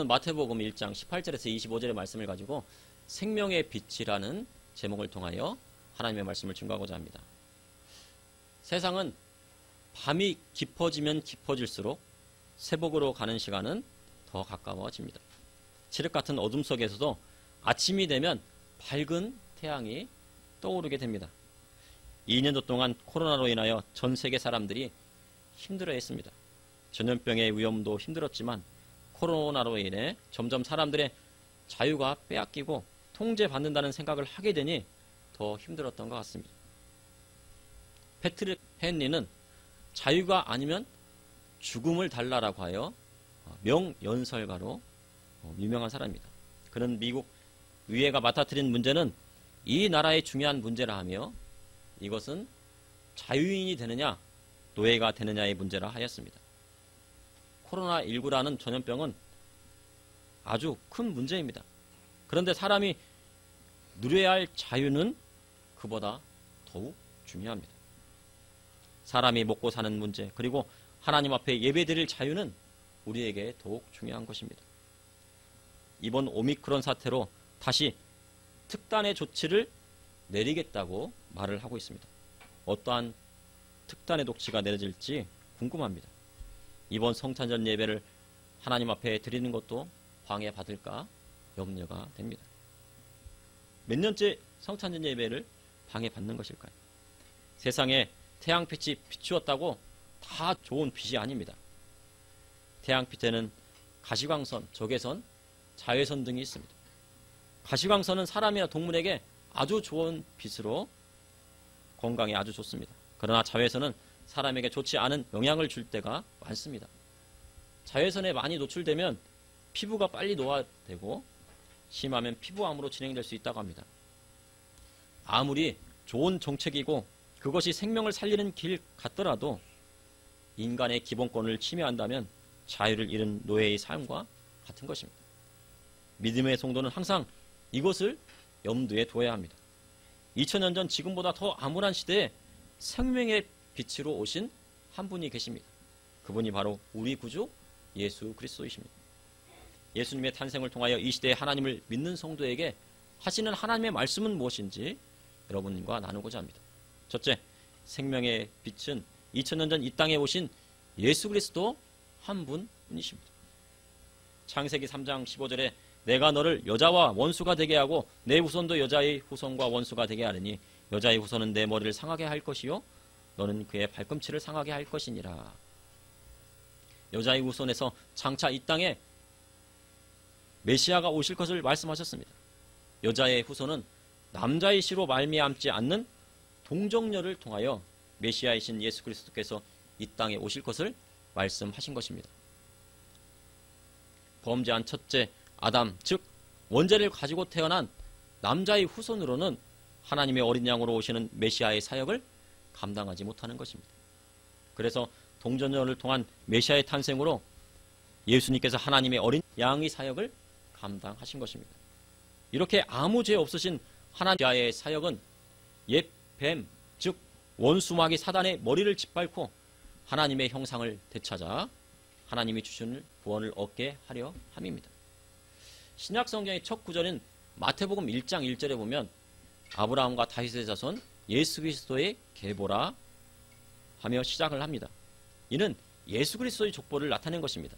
마태복음 1장 18절에서 25절의 말씀을 가지고 생명의 빛이라는 제목을 통하여 하나님의 말씀을 증거하고자 합니다. 세상은 밤이 깊어지면 깊어질수록 세복으로 가는 시간은 더 가까워집니다. 칠흑 같은 어둠 속에서도 아침이 되면 밝은 태양이 떠오르게 됩니다. 2년도 동안 코로나로 인하여 전 세계 사람들이 힘들어했습니다. 전염병의 위험도 힘들었지만 코로나로 인해 점점 사람들의 자유가 빼앗기고 통제받는다는 생각을 하게 되니 더 힘들었던 것 같습니다. 패트릭 헨리는 자유가 아니면 죽음을 달라라고 하여 명연설가로 유명한 사람입니다. 그는 미국 의회가 맡아들인 문제는 이 나라의 중요한 문제라 하며 이것은 자유인이 되느냐 노예가 되느냐의 문제라 하였습니다. 코로나19라는 전염병은 아주 큰 문제입니다. 그런데 사람이 누려야 할 자유는 그보다 더욱 중요합니다. 사람이 먹고 사는 문제 그리고 하나님 앞에 예배드릴 자유는 우리에게 더욱 중요한 것입니다. 이번 오미크론 사태로 다시 특단의 조치를 내리겠다고 말을 하고 있습니다. 어떠한 특단의 조치가 내려질지 궁금합니다. 이번 성탄절 예배를 하나님 앞에 드리는 것도 방해받을까 염려가 됩니다. 몇 년째 성탄절 예배를 방해받는 것일까요? 세상에 태양빛이 비추었다고 다 좋은 빛이 아닙니다. 태양빛에는 가시광선, 적외선, 자외선 등이 있습니다. 가시광선은 사람이나 동물에게 아주 좋은 빛으로 건강에 아주 좋습니다. 그러나 자외선은 사람에게 좋지 않은 영향을 줄 때가 많습니다. 자외선에 많이 노출되면 피부가 빨리 노화되고 심하면 피부암으로 진행될 수 있다고 합니다. 아무리 좋은 정책이고 그것이 생명을 살리는 길 같더라도 인간의 기본권을 침해한다면 자유를 잃은 노예의 삶과 같은 것입니다. 믿음의 성도는 항상 이것을 염두에 둬야 합니다. 2000년 전 지금보다 더 암울한 시대에 생명의 빛으로 오신 한 분이 계십니다. 그분이 바로 우리 구주 예수 그리스도이십니다. 예수님의 탄생을 통하여 이 시대에 하나님을 믿는 성도에게 하시는 하나님의 말씀은 무엇인지 여러분과 나누고자 합니다. 첫째, 생명의 빛은 2000년 전 이 땅에 오신 예수 그리스도 한 분이십니다. 창세기 3장 15절에 내가 너를 여자와 원수가 되게 하고 내 후손도 여자의 후손과 원수가 되게 하느니 여자의 후손은 내 머리를 상하게 할 것이요 너는 그의 발꿈치를 상하게 할 것이니라. 여자의 후손에서 장차 이 땅에 메시아가 오실 것을 말씀하셨습니다. 여자의 후손은 남자의 씨로 말미암지 않는 동정녀를 통하여 메시아이신 예수 그리스도께서 이 땅에 오실 것을 말씀하신 것입니다. 범죄한 첫째 아담, 즉 원죄를 가지고 태어난 남자의 후손으로는 하나님의 어린 양으로 오시는 메시아의 사역을 감당하지 못하는 것입니다. 그래서 동정녀를 통한 메시아의 탄생으로 예수님께서 하나님의 어린 양의 사역을 감당하신 것입니다. 이렇게 아무 죄 없으신 하나님의 사역은 옛 뱀, 즉 원수마귀 사단의 머리를 짓밟고 하나님의 형상을 되찾아 하나님이 주시는 구원을 얻게 하려 함입니다. 신약 성경의 첫 구절인 마태복음 1장 1절에 보면 아브라함과 다윗의 자손 예수 그리스도의 계보라 하며 시작을 합니다. 이는 예수 그리스도의 족보를 나타낸 것입니다.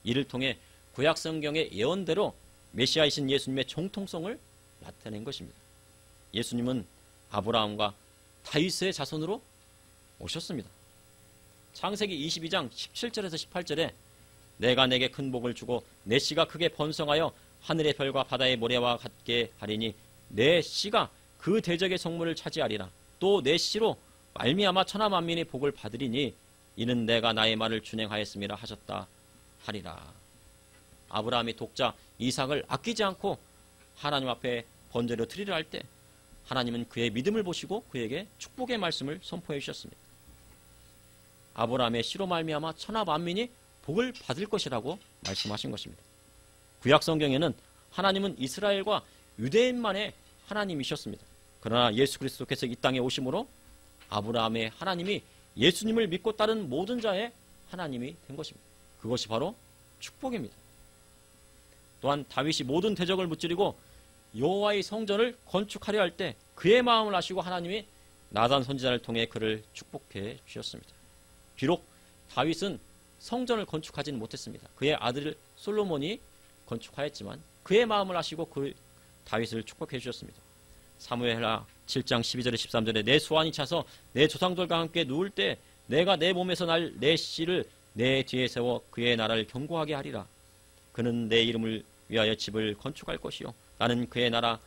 이를 통해 구약 성경의 예언대로 메시아이신 예수님의 정통성을 나타낸 것입니다. 예수님은 아브라함과 다윗의 자손으로 오셨습니다. 창세기 22장 17절에서 18절에 내가 내게 큰 복을 주고 내 씨가 크게 번성하여 하늘의 별과 바다의 모래와 같게 하리니 내 씨가 그 대적의 성문을 차지하리라. 또 내 씨로 말미암아 천하 만민의 복을 받으리니 이는 내가 나의 말을 준행하였음이라 하셨다 하리라. 아브라함의 독자 이삭을 아끼지 않고 하나님 앞에 번제로 드리려 할 때 하나님은 그의 믿음을 보시고 그에게 축복의 말씀을 선포해 주셨습니다. 아브라함의 씨로 말미암아 천하 만민이 복을 받을 것이라고 말씀하신 것입니다. 구약 성경에는 하나님은 이스라엘과 유대인만의 하나님이셨습니다. 그러나 예수 그리스도께서 이 땅에 오심으로 아브라함의 하나님이 예수님을 믿고 따른 모든 자의 하나님이 된 것입니다. 그것이 바로 축복입니다. 또한 다윗이 모든 대적을 무찌르고 여호와의 성전을 건축하려 할 때 그의 마음을 아시고 하나님이 나단 선지자를 통해 그를 축복해 주셨습니다. 비록 다윗은 성전을 건축하지는 못했습니다. 그의 아들 솔로몬이 건축하였지만 그의 마음을 아시고 그 다윗을 축복해 주셨습니다. 사무엘하 7장 12절에 13절에 내 수완이 차서 내 조상들과 함께 누울 때 내가 내 몸에서 날 내 씨를 내 뒤에 세워 그의 나라를 견고하게 하리라. 그는 내 이름을 위하여 집을 건축할 것이요 나는 그의 나라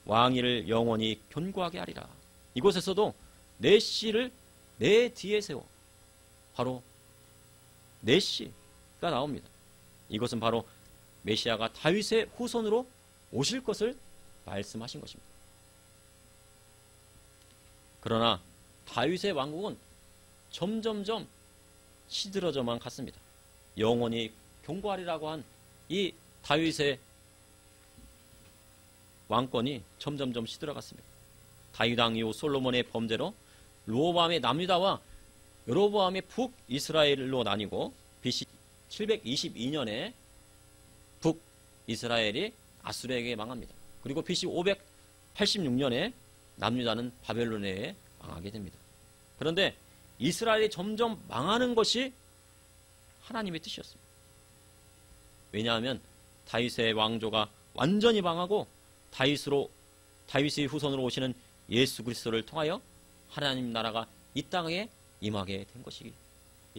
왕위를 영원히 견고하게 하리라. 이곳에서도 내 씨를 내 뒤에 세워, 바로 내 씨가 나옵니다. 이것은 바로 메시아가 다윗의 후손으로 오실 것을 말씀하신 것입니다. 그러나 다윗의 왕국은 점점점 시들어져만 갔습니다. 영원히 견고하리라고 한 이 다윗의 왕권이 점점점 시들어갔습니다. 다윗 왕 이후 솔로몬의 범죄로 르호보암의 남유다와 여로보암의 북이스라엘로 나뉘고 BC 722년에 북이스라엘이 아수르에게 망합니다. 그리고 BC 586년에 남유다는 바벨론에 망하게 됩니다. 그런데 이스라엘이 점점 망하는 것이 하나님의 뜻이었습니다. 왜냐하면 다윗의 왕조가 완전히 망하고 다윗의 후손으로 오시는 예수 그리스도를 통하여 하나님 나라가 이 땅에 임하게 된 것이기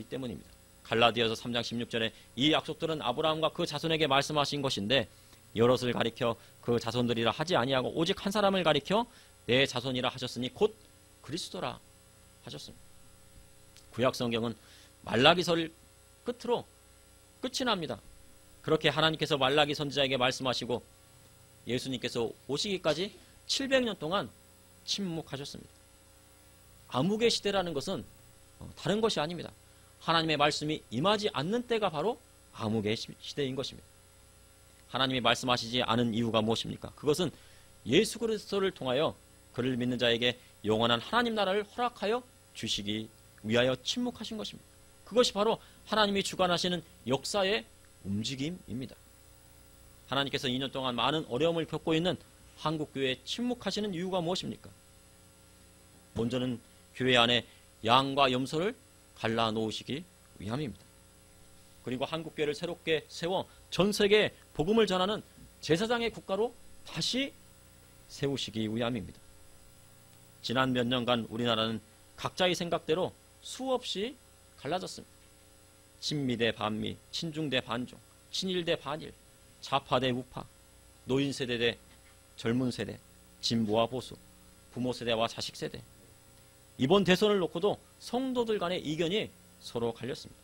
때문입니다. 갈라디아서 3장 16절에 이 약속들은 아브라함과 그 자손에게 말씀하신 것인데 여럿을 가리켜 그 자손들이라 하지 아니하고 오직 한 사람을 가리켜 내 자손이라 하셨으니 곧 그리스도라 하셨습니다. 구약 성경은 말라기서를 끝으로 끝이 납니다. 그렇게 하나님께서 말라기 선지자에게 말씀하시고 예수님께서 오시기까지 700년 동안 침묵하셨습니다. 암흑의 시대라는 것은 다른 것이 아닙니다. 하나님의 말씀이 임하지 않는 때가 바로 암흑의 시대인 것입니다. 하나님이 말씀하시지 않은 이유가 무엇입니까? 그것은 예수 그리스도를 통하여 그를 믿는 자에게 영원한 하나님 나라를 허락하여 주시기 위하여 침묵하신 것입니다. 그것이 바로 하나님이 주관하시는 역사의 움직임입니다. 하나님께서 2년 동안 많은 어려움을 겪고 있는 한국교회에 침묵하시는 이유가 무엇입니까? 먼저는 교회 안에 양과 염소를 갈라놓으시기 위함입니다. 그리고 한국교회를 새롭게 세워 전 세계에 복음을 전하는 제사장의 국가로 다시 세우시기 위함입니다. 지난 몇 년간 우리나라는 각자의 생각대로 수없이 갈라졌습니다. 친미 대 반미, 친중 대 반중, 친일 대 반일, 좌파 대 우파, 노인 세대 대 젊은 세대, 진보와 보수, 부모 세대와 자식 세대. 이번 대선을 놓고도 성도들 간의 이견이 서로 갈렸습니다.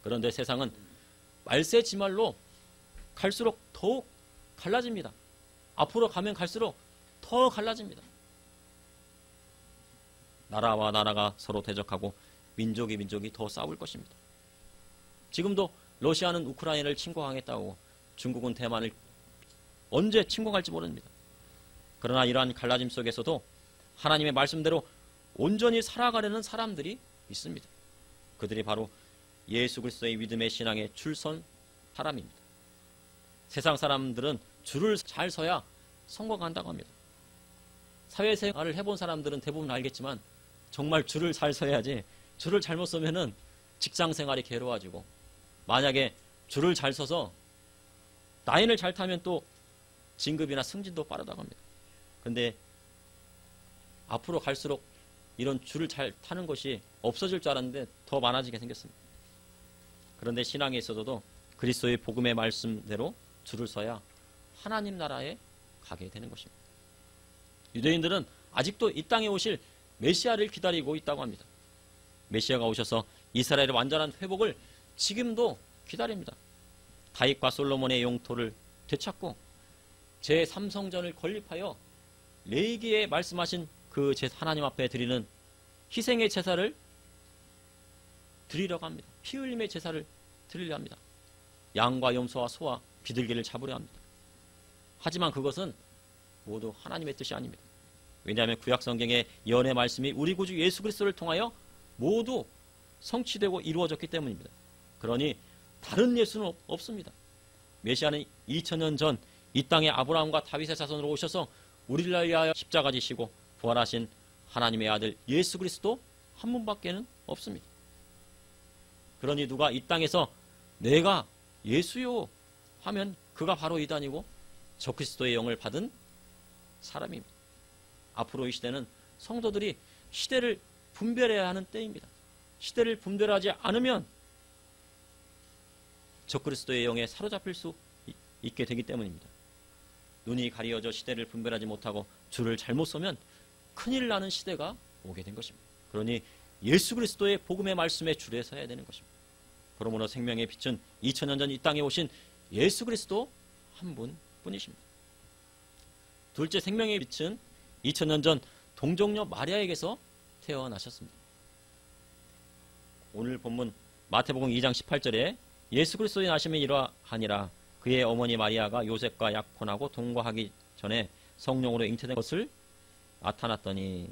그런데 세상은 말세지말로 갈수록 더욱 갈라집니다. 앞으로 가면 갈수록 더 갈라집니다. 나라와 나라가 서로 대적하고 민족이 더 싸울 것입니다. 지금도 러시아는 우크라이나를 침공하겠다고 중국은 대만을 언제 침공할지 모릅니다. 그러나 이러한 갈라짐 속에서도 하나님의 말씀대로 온전히 살아가려는 사람들이 있습니다. 그들이 바로 예수 그리스도의 믿음의 신앙에 줄선 사람입니다. 세상 사람들은 줄을 잘 서야 성공한다고 합니다. 사회생활을 해본 사람들은 대부분 알겠지만 정말 줄을 잘 서야지 줄을 잘못 서면은 직장생활이 괴로워지고 만약에 줄을 잘 서서 라인을 잘 타면 또 진급이나 승진도 빠르다고 합니다. 그런데 앞으로 갈수록 이런 줄을 잘 타는 것이 없어질 줄 알았는데 더 많아지게 생겼습니다. 그런데 신앙에 있어서도 그리스도의 복음의 말씀대로 줄을 서야 하나님 나라에 가게 되는 것입니다. 유대인들은 아직도 이 땅에 오실 메시아를 기다리고 있다고 합니다. 메시아가 오셔서 이스라엘의 완전한 회복을 지금도 기다립니다. 다윗과 솔로몬의 영토를 되찾고 제3성전을 건립하여 레위기에 말씀하신 그 하나님 앞에 드리는 희생의 제사를 드리려고 합니다. 피 흘림의 제사를 드리려 합니다. 양과 염소와 소와 비둘기를 잡으려 합니다. 하지만 그것은 모두 하나님의 뜻이 아닙니다. 왜냐하면 구약 성경의 예언의 말씀이 우리 구주 예수 그리스도를 통하여 모두 성취되고 이루어졌기 때문입니다. 그러니 다른 예수는 없습니다. 메시아는 2000년 전 이 땅에 아브라함과 다윗의 자손으로 오셔서 우리를 위하여 십자가 지시고 부활하신 하나님의 아들 예수 그리스도 한 분밖에는 없습니다. 그러니 누가 이 땅에서 내가 예수요 하면 그가 바로 이단이고 적그리스도의 영을 받은 사람입니다. 앞으로 이 시대는 성도들이 시대를 분별해야 하는 때입니다. 시대를 분별하지 않으면 적그리스도의 영에 사로잡힐 수 있게 되기 때문입니다. 눈이 가리어져 시대를 분별하지 못하고 줄을 잘못 서면 큰일 나는 시대가 오게 된 것입니다. 그러니 예수 그리스도의 복음의 말씀에 줄에 서야 되는 것입니다. 그러므로 생명의 빛은 2000년 전 이 땅에 오신 예수 그리스도 한 분뿐이십니다. 둘째, 생명의 빛은 2000년 전 동정녀 마리아에게서 태어나셨습니다. 오늘 본문 마태복음 2장 18절에 예수 그리스도의 나심이 이러하니라 그의 어머니 마리아가 요셉과 약혼하고 동거하기 전에 성령으로 잉태된 것을 나타났더니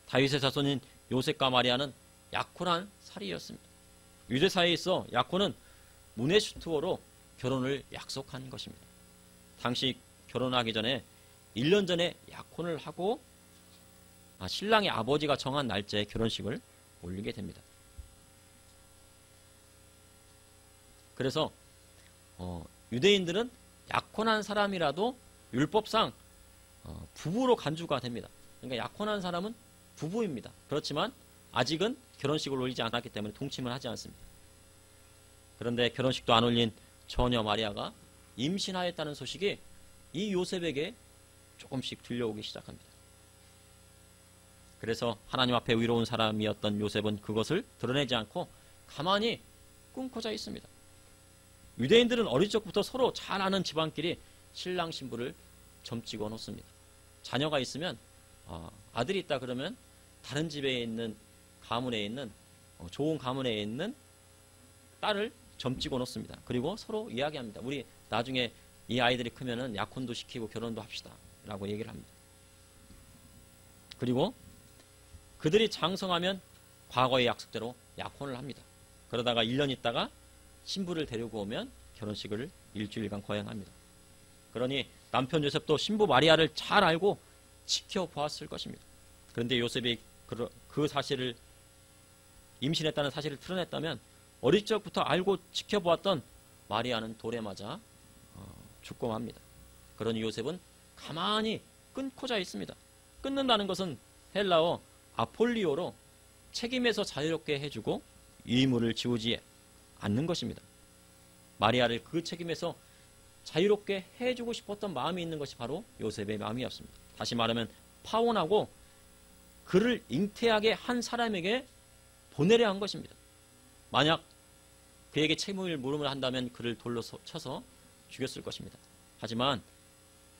다윗의 자손인 요셉과 마리아는 약혼한 살이였습니다. 유대사회에 있어 약혼은 문해슈투어로 결혼을 약속한 것입니다. 당시 결혼하기 전에 1년 전에 약혼을 하고 신랑의 아버지가 정한 날짜에 결혼식을 올리게 됩니다. 그래서 유대인들은 약혼한 사람이라도 율법상 부부로 간주가 됩니다. 그러니까 약혼한 사람은 부부입니다. 그렇지만 아직은 결혼식을 올리지 않았기 때문에 동침을 하지 않습니다. 그런데 결혼식도 안 올린 처녀 마리아가 임신하였다는 소식이 이 요셉에게 조금씩 들려오기 시작합니다. 그래서 하나님 앞에 의로운 사람이었던 요셉은 그것을 드러내지 않고 가만히 끊고자 있습니다. 유대인들은 어릴 적부터 서로 잘 아는 집안끼리 신랑 신부를 점찍어 놓습니다. 자녀가 있으면 아들이 있다 그러면 다른 집에 있는 가문에 있는 좋은 가문에 있는 딸을 점찍어 놓습니다. 그리고 서로 이야기합니다. 우리 나중에 이 아이들이 크면은 약혼도 시키고 결혼도 합시다 라고 얘기를 합니다. 그리고 그들이 장성하면 과거의 약속대로 약혼을 합니다. 그러다가 1년 있다가 신부를 데리고 오면 결혼식을 일주일간 거행합니다. 그러니 남편 요셉도 신부 마리아를 잘 알고 지켜보았을 것입니다. 그런데 요셉이 그 사실을 임신했다는 사실을 드러냈다면 어릴 적부터 알고 지켜보았던 마리아는 돌에 맞아 죽고 맙니다. 그러니 요셉은 가만히 끊고자 있습니다. 끊는다는 것은 헬라어 아폴리오로 책임에서 자유롭게 해주고 의무를 지우지 않는 것입니다. 마리아를 그 책임에서 자유롭게 해주고 싶었던 마음이 있는 것이 바로 요셉의 마음이었습니다. 다시 말하면 파혼하고 그를 잉태하게 한 사람에게 보내려 한 것입니다. 만약 그에게 책임을 물음을 한다면 그를 돌로 쳐서 죽였을 것입니다. 하지만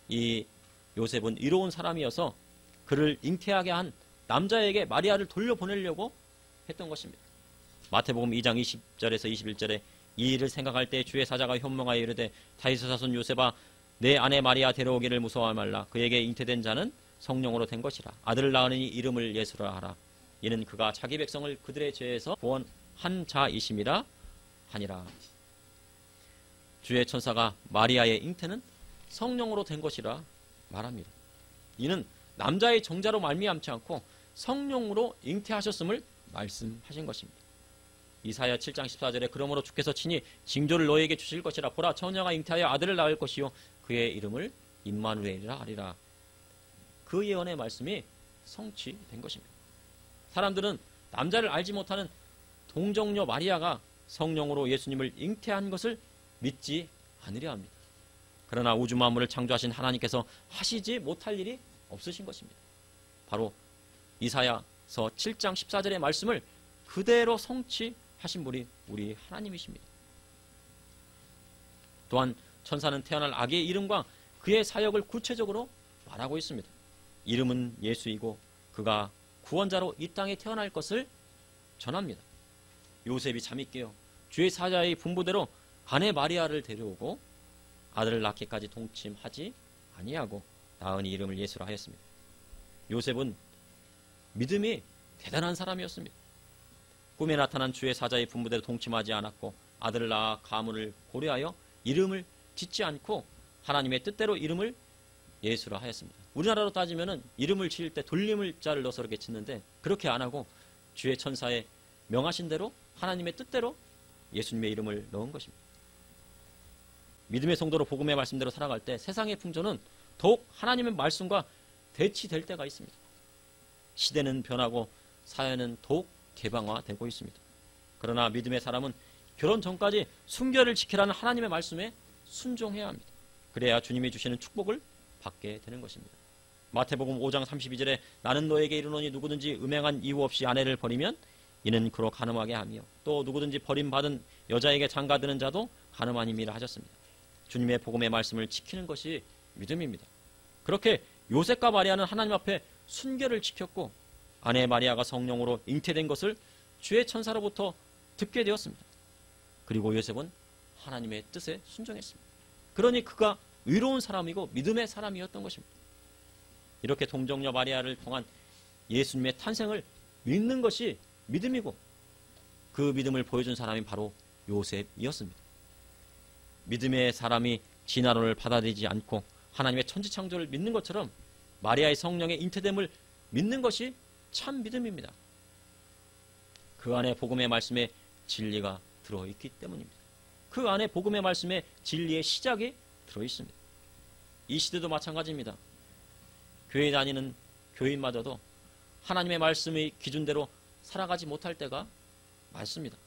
이 요셉은 의로운 사람이어서 그를 잉태하게 한 남자에게 마리아를 돌려보내려고 했던 것입니다. 마태복음 2장 20절에서 21절에 이 일을 생각할 때 주의 사자가 현몽하여 이르되 다윗의 자손 요셉아 내 아내 마리아 데려오기를 무서워하지 말라. 그에게 잉태된 자는 성령으로 된 것이라. 아들을 낳으니 이름을 예수라 하라. 이는 그가 자기 백성을 그들의 죄에서 구원한 자이심이라 하니라. 주의 천사가 마리아의 잉태는 성령으로 된 것이라 말합니다. 이는 남자의 정자로 말미암지 않고 성령으로 잉태하셨음을 말씀하신 것입니다. 이사야 7장 14절에 그러므로 주께서 친히 징조를 너에게 주실 것이라. 보라 처녀가 잉태하여 아들을 낳을 것이요 그의 이름을 임마누엘이라 하리라. 그 예언의 말씀이 성취된 것입니다. 사람들은 남자를 알지 못하는 동정녀 마리아가 성령으로 예수님을 잉태한 것을 믿지 않으려 합니다. 그러나 우주 만물을 창조하신 하나님께서 하시지 못할 일이 없으신 것입니다. 바로 이사야서 7장 14절의 말씀을 그대로 성취하신 분이 우리 하나님이십니다. 또한 천사는 태어날 아기의 이름과 그의 사역을 구체적으로 말하고 있습니다. 이름은 예수이고 그가 구원자로 이 땅에 태어날 것을 전합니다. 요셉이 잠이 깨어 주의 사자의 분부대로 아내 마리아를 데려오고 아들을 낳기까지 동침하지 아니하고 낳으니 이름을 예수라 하였습니다. 요셉은 믿음이 대단한 사람이었습니다. 꿈에 나타난 주의 사자의 분부대로 동침하지 않았고 아들을 낳아 가문을 고려하여 이름을 짓지 않고 하나님의 뜻대로 이름을 예수라 하였습니다. 우리나라로 따지면은 이름을 지을 때 돌림을자를 넣어서 그렇게 짓는데 그렇게 안 하고 주의 천사의 명하신 대로 하나님의 뜻대로 예수님의 이름을 넣은 것입니다. 믿음의 성도로 복음의 말씀대로 살아갈 때 세상의 풍조는 더욱 하나님의 말씀과 대치될 때가 있습니다. 시대는 변하고 사회는 더욱 개방화되고 있습니다. 그러나 믿음의 사람은 결혼 전까지 순결을 지키라는 하나님의 말씀에 순종해야 합니다. 그래야 주님이 주시는 축복을 받게 되는 것입니다. 마태복음 5장 32절에 나는 너에게 이르노니 누구든지 음행한 이유 없이 아내를 버리면 이는 그로 간음하게 하며 또 누구든지 버림받은 여자에게 장가드는 자도 간음하님이라 하셨습니다. 주님의 복음의 말씀을 지키는 것이 믿음입니다. 그렇게 요셉과 마리아는 하나님 앞에 순결을 지켰고 아내 마리아가 성령으로 잉태된 것을 주의 천사로부터 듣게 되었습니다. 그리고 요셉은 하나님의 뜻에 순종했습니다. 그러니 그가 의로운 사람이고 믿음의 사람이었던 것입니다. 이렇게 동정녀 마리아를 통한 예수님의 탄생을 믿는 것이 믿음이고 그 믿음을 보여준 사람이 바로 요셉이었습니다. 믿음의 사람이 진화론을 받아들이지 않고 하나님의 천지창조를 믿는 것처럼 마리아의 성령의 잉태됨을 믿는 것이 참 믿음입니다. 그 안에 복음의 말씀에 진리가 들어있기 때문입니다. 그 안에 복음의 말씀에 진리의 시작이 들어있습니다. 이 시대도 마찬가지입니다. 교회 다니는 교인마저도 하나님의 말씀의 기준대로 살아가지 못할 때가 많습니다.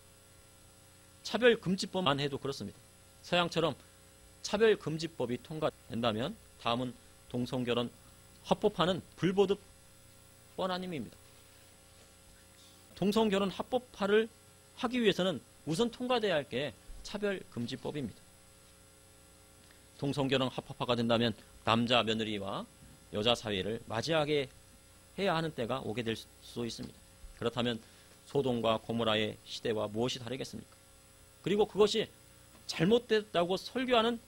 차별금지법만 해도 그렇습니다. 서양처럼 차별금지법이 통과된다면 다음은 동성결혼 합법화는 불보듯 뻔한 힘입니다. 동성결혼 합법화를 하기 위해서는 우선 통과돼야 할 게 차별금지법입니다. 동성결혼 합법화가 된다면 남자 며느리와 여자 사회를 맞이하게 해야 하는 때가 오게 될 수 있습니다. 그렇다면 소돔과 고모라의 시대와 무엇이 다르겠습니까? 그리고 그것이 잘못됐다고 설교하는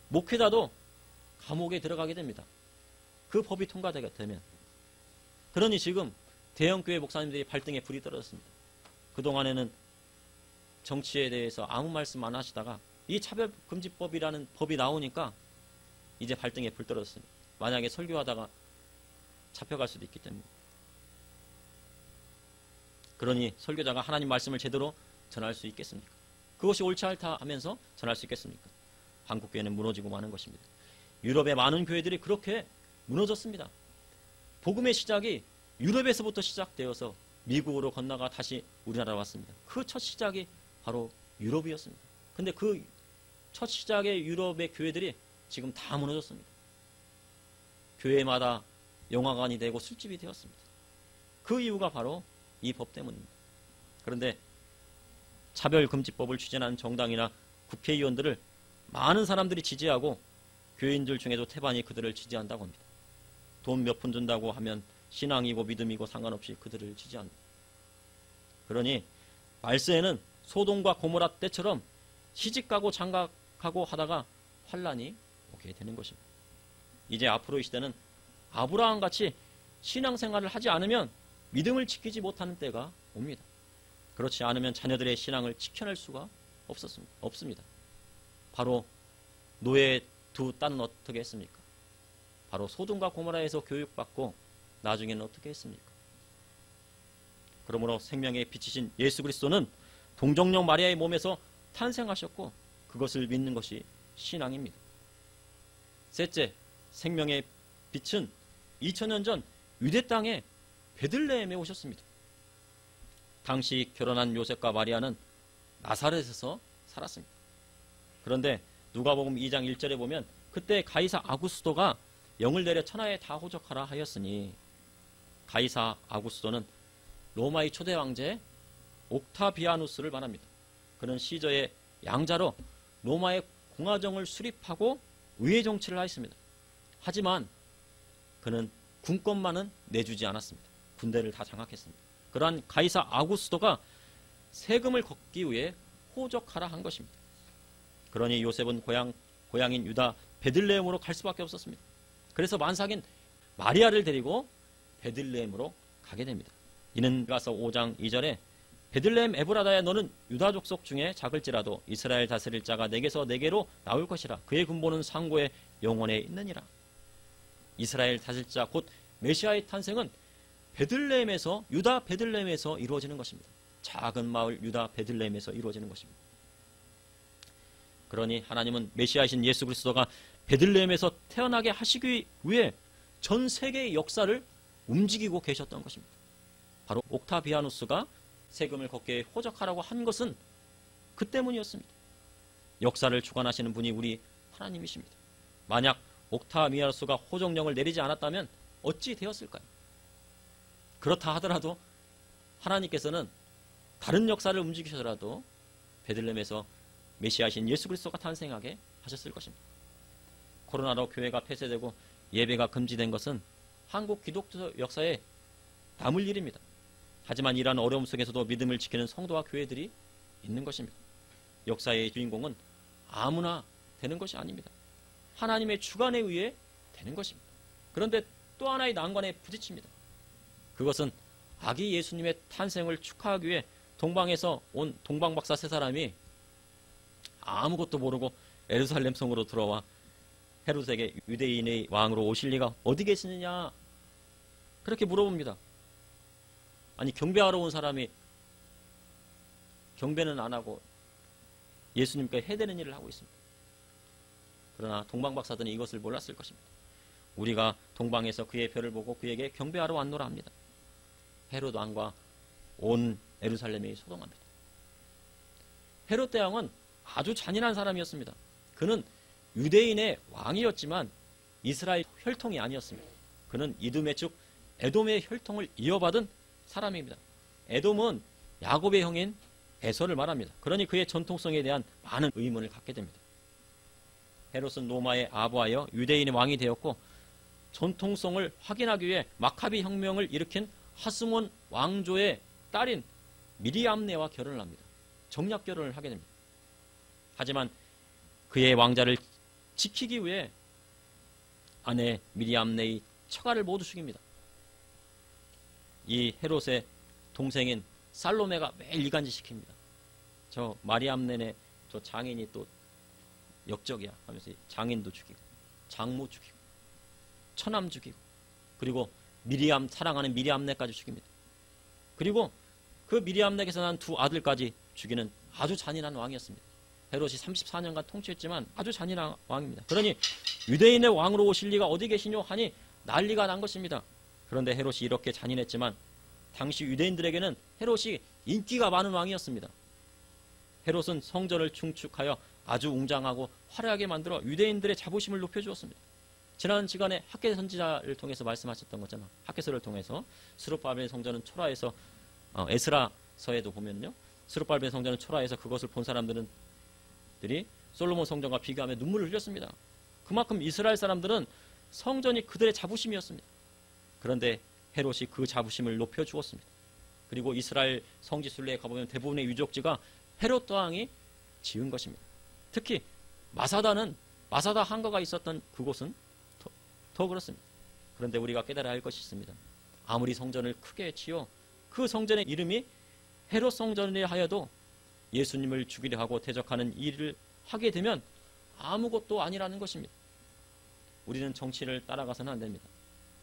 목회자도 감옥에 들어가게 됩니다. 그 법이 통과되게 되면. 그러니 지금 대형교회 목사님들이 발등에 불이 떨어졌습니다. 그동안에는 정치에 대해서 아무 말씀 안 하시다가 이 차별금지법이라는 법이 나오니까 이제 발등에 불 떨어졌습니다. 만약에 설교하다가 잡혀갈 수도 있기 때문에. 그러니 설교자가 하나님 말씀을 제대로 전할 수 있겠습니까? 그것이 옳지 않다 하면서 전할 수 있겠습니까? 한국교회는 무너지고 마는 것입니다. 유럽의 많은 교회들이 그렇게 무너졌습니다. 복음의 시작이 유럽에서부터 시작되어서 미국으로 건너가 다시 우리나라로 왔습니다. 그 첫 시작이 바로 유럽이었습니다. 근데 그 첫 시작의 유럽의 교회들이 지금 다 무너졌습니다. 교회마다 영화관이 되고 술집이 되었습니다. 그 이유가 바로 이 법 때문입니다. 그런데 차별금지법을 추진한 정당이나 국회의원들을 많은 사람들이 지지하고 교인들 중에도 태반이 그들을 지지한다고 합니다. 돈 몇 푼 준다고 하면 신앙이고 믿음이고 상관없이 그들을 지지합니다. 그러니 말세에는 소돔과 고모라 때처럼 시집가고 장가가고 하다가 환란이 오게 되는 것입니다. 이제 앞으로 이 시대는 아브라함같이 신앙생활을 하지 않으면 믿음을 지키지 못하는 때가 옵니다. 그렇지 않으면 자녀들의 신앙을 지켜낼 수가 없습니다. 바로 노예 두 딸은 어떻게 했습니까? 바로 소돔과 고모라에서 교육받고 나중에는 어떻게 했습니까? 그러므로 생명의 빛이신 예수 그리스도는 동정녀 마리아의 몸에서 탄생하셨고 그것을 믿는 것이 신앙입니다. 셋째, 생명의 빛은 2000년 전 유대 땅의 베들레헴에 오셨습니다. 당시 결혼한 요셉과 마리아는 나사렛에서 살았습니다. 그런데 누가복음 2장 1절에 보면 그때 가이사 아구스도가 영을 내려 천하에 다 호적하라 하였으니 가이사 아구스도는 로마의 초대 황제 옥타비아누스를 말합니다. 그는 시저의 양자로 로마의 공화정을 수립하고 의회 정치를 하였습니다. 하지만 그는 군권만은 내주지 않았습니다. 군대를 다 장악했습니다. 그러한 가이사 아구스도가 세금을 걷기 위해 호적하라 한 것입니다. 그러니 요셉은 고향인 유다 베들레헴으로 갈 수밖에 없었습니다. 그래서 만삭인 마리아를 데리고 베들레헴으로 가게 됩니다. 이는 가서 5장 2절에 베들레헴 에브라다야 너는 유다 족속 중에 작을지라도 이스라엘 다스릴 자가 내게서 내게로 나올 것이라. 그의 근본은 상고의 영원에 있느니라. 이스라엘 다스릴 자 곧 메시아의 탄생은 베들레헴에서, 유다 베들레헴에서 이루어지는 것입니다. 작은 마을 유다 베들레헴에서 이루어지는 것입니다. 그러니 하나님은 메시아이신 예수 그리스도가 베들레헴에서 태어나게 하시기 위해 전 세계의 역사를 움직이고 계셨던 것입니다. 바로 옥타비아누스가 세금을 걷게 호적하라고 한 것은 그 때문이었습니다. 역사를 주관하시는 분이 우리 하나님이십니다. 만약 옥타비아누스가 호적령을 내리지 않았다면 어찌 되었을까요? 그렇다 하더라도 하나님께서는 다른 역사를 움직이셔서라도 베들레헴에서 메시아신 예수 그리스도가 탄생하게 하셨을 것입니다. 코로나로 교회가 폐쇄되고 예배가 금지된 것은 한국 기독교 역사에 남을 일입니다. 하지만 이러한 어려움 속에서도 믿음을 지키는 성도와 교회들이 있는 것입니다. 역사의 주인공은 아무나 되는 것이 아닙니다. 하나님의 주관에 의해 되는 것입니다. 그런데 또 하나의 난관에 부딪힙니다. 그것은 아기 예수님의 탄생을 축하하기 위해 동방에서 온 동방박사 세 사람이 아무것도 모르고 예루살렘 성으로 들어와 헤롯에게 유대인의 왕으로 오실 리가 어디 계시느냐 그렇게 물어봅니다. 아니 경배하러 온 사람이 경배는 안 하고 예수님께 해대는 일을 하고 있습니다. 그러나 동방박사들은 이것을 몰랐을 것입니다. 우리가 동방에서 그의 별을 보고 그에게 경배하러 왔노라 합니다. 헤롯 왕과 온 예루살렘이 소동합니다. 헤롯 대왕은 아주 잔인한 사람이었습니다. 그는 유대인의 왕이었지만 이스라엘 혈통이 아니었습니다. 그는 이두메 즉 에돔의 혈통을 이어받은 사람입니다. 에돔은 야곱의 형인 에서를 말합니다. 그러니 그의 전통성에 대한 많은 의문을 갖게 됩니다. 헤롯은 로마의 아부하여 유대인의 왕이 되었고 전통성을 확인하기 위해 마카비 혁명을 일으킨 하스몬 왕조의 딸인 미리암네와 결혼을 합니다. 정략 결혼을 하게 됩니다. 하지만 그의 왕자를 지키기 위해 아내 미리암네의 처가를 모두 죽입니다. 이 헤롯의 동생인 살로메가 매일 이간질 시킵니다. 저 마리암네네 저 장인이 또 역적이야 하면서 장인도 죽이고 장모 죽이고 처남 죽이고 그리고 미리암 사랑하는 미리암네까지 죽입니다. 그리고 그 미리암네에게서 난 두 아들까지 죽이는 아주 잔인한 왕이었습니다. 헤롯이 34년간 통치했지만 아주 잔인한 왕입니다. 그러니 유대인의 왕으로 오실 리가 어디 계시뇨 하니 난리가 난 것입니다. 그런데 헤롯이 이렇게 잔인했지만 당시 유대인들에게는 헤롯이 인기가 많은 왕이었습니다. 헤롯은 성전을 중축하여 아주 웅장하고 화려하게 만들어 유대인들의 자부심을 높여주었습니다. 지난 시간에 학개 선지자를 통해서 말씀하셨던 거잖아. 학개서를 통해서 스룹바벨 성전은 초라해서 에스라서에도 보면요. 스룹바벨 성전은 초라해서 그것을 본 사람들이 솔로몬 성전과 비교하며 눈물을 흘렸습니다. 그만큼 이스라엘 사람들은 성전이 그들의 자부심이었습니다. 그런데 헤롯이 그 자부심을 높여주었습니다. 그리고 이스라엘 성지 순례에 가보면 대부분의 유적지가 헤롯 왕이 지은 것입니다. 특히 마사다 항거가 있었던 그곳은 더 그렇습니다. 그런데 우리가 깨달아야 할 것이 있습니다. 아무리 성전을 크게 지어 그 성전의 이름이 헤롯 성전이라 하여도 예수님을 죽이려 하고 대적하는 일을 하게 되면 아무것도 아니라는 것입니다. 우리는 정치를 따라가서는 안 됩니다.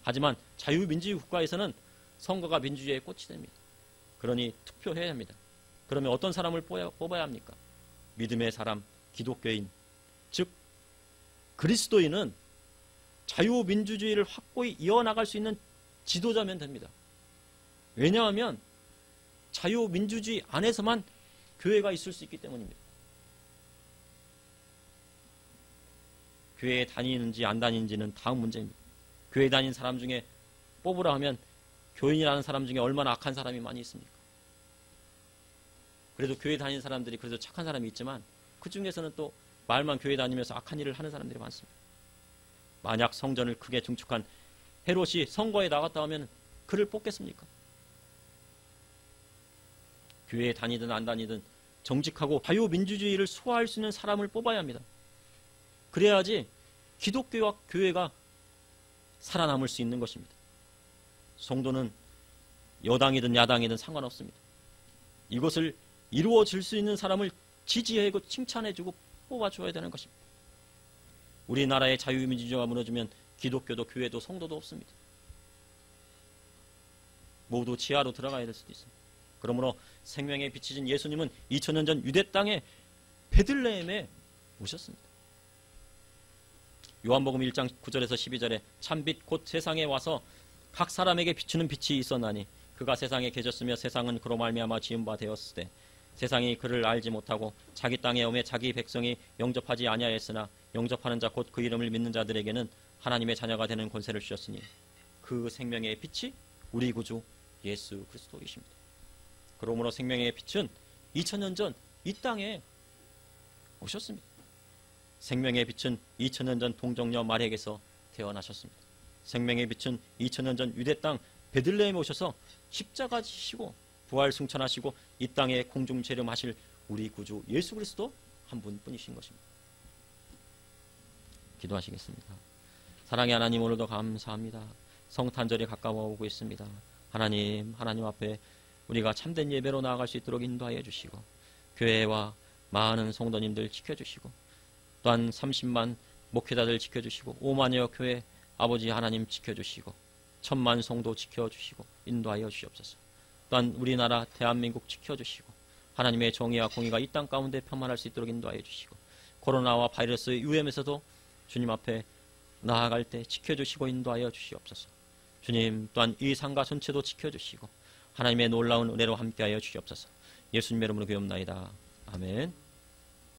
하지만 자유민주주의 국가에서는 선거가 민주주의의 꽃이 됩니다. 그러니 투표해야 합니다. 그러면 어떤 사람을 뽑아야 합니까? 믿음의 사람, 기독교인, 즉 그리스도인은 자유민주주의를 확고히 이어나갈 수 있는 지도자면 됩니다. 왜냐하면 자유민주주의 안에서만 교회가 있을 수 있기 때문입니다. 교회에 다니는지 안 다니는지는 다음 문제입니다. 교회 다니는 사람 중에 뽑으라 하면 교인이라는 사람 중에 얼마나 악한 사람이 많이 있습니까? 그래도 교회 다니는 사람들이 그래도 착한 사람이 있지만 그 중에서는 또 말만 교회 다니면서 악한 일을 하는 사람들이 많습니다. 만약 성전을 크게 중축한 헤롯이 선거에 나갔다 하면 그를 뽑겠습니까? 교회에 다니든 안 다니든 정직하고 자유민주주의를 소화할 수 있는 사람을 뽑아야 합니다. 그래야지 기독교와 교회가 살아남을 수 있는 것입니다. 성도는 여당이든 야당이든 상관없습니다. 이것을 이루어질 수 있는 사람을 지지해주고 칭찬해주고 뽑아줘야 되는 것입니다. 우리나라의 자유민주주의가 무너지면 기독교도 교회도 성도도 없습니다. 모두 지하로 들어가야 될 수도 있습니다. 그러므로 생명의 빛이신 예수님은 2000년 전 유대 땅에 베들레헴에 오셨습니다. 요한복음 1장 9절에서 12절에 참빛 곧 세상에 와서 각 사람에게 비추는 빛이 있었나니 그가 세상에 계셨으며 세상은 그로 말미암아 지은 바 되었으되 세상이 그를 알지 못하고 자기 땅에 오매 자기 백성이 영접하지 아니하였으나 영접하는 자 곧 그 이름을 믿는 자들에게는 하나님의 자녀가 되는 권세를 주셨으니 그 생명의 빛이 우리 구주 예수 그리스도이십니다. 그러므로 생명의 빛은 2000년 전 이 땅에 오셨습니다. 생명의 빛은 2000년 전 동정녀 마리아에게서 태어나셨습니다. 생명의 빛은 2000년 전 유대 땅 베들레헴에 오셔서 십자가 지시고 부활 승천하시고 이 땅에 공중 재림하실 우리 구주 예수 그리스도 한 분뿐이신 것입니다. 기도하시겠습니다. 사랑의 하나님, 오늘도 감사합니다. 성탄절이 가까워 오고 있습니다. 하나님 앞에 우리가 참된 예배로 나아갈 수 있도록 인도하여 주시고 교회와 많은 성도님들 지켜주시고 또한 30만 목회자들 지켜주시고 5만여 교회 아버지 하나님 지켜주시고 1000만 성도 지켜주시고 인도하여 주시옵소서. 또한 우리나라 대한민국 지켜주시고 하나님의 정의와 공의가 이 땅 가운데 편만할 수 있도록 인도하여 주시고 코로나와 바이러스의 위험에서도 주님 앞에 나아갈 때 지켜주시고 인도하여 주시옵소서. 주님 또한 이 상가 전체도 지켜주시고 하나님의 놀라운 은혜로 함께하여 주시옵소서. 예수님의 이름으로 기도합나이다. 아멘.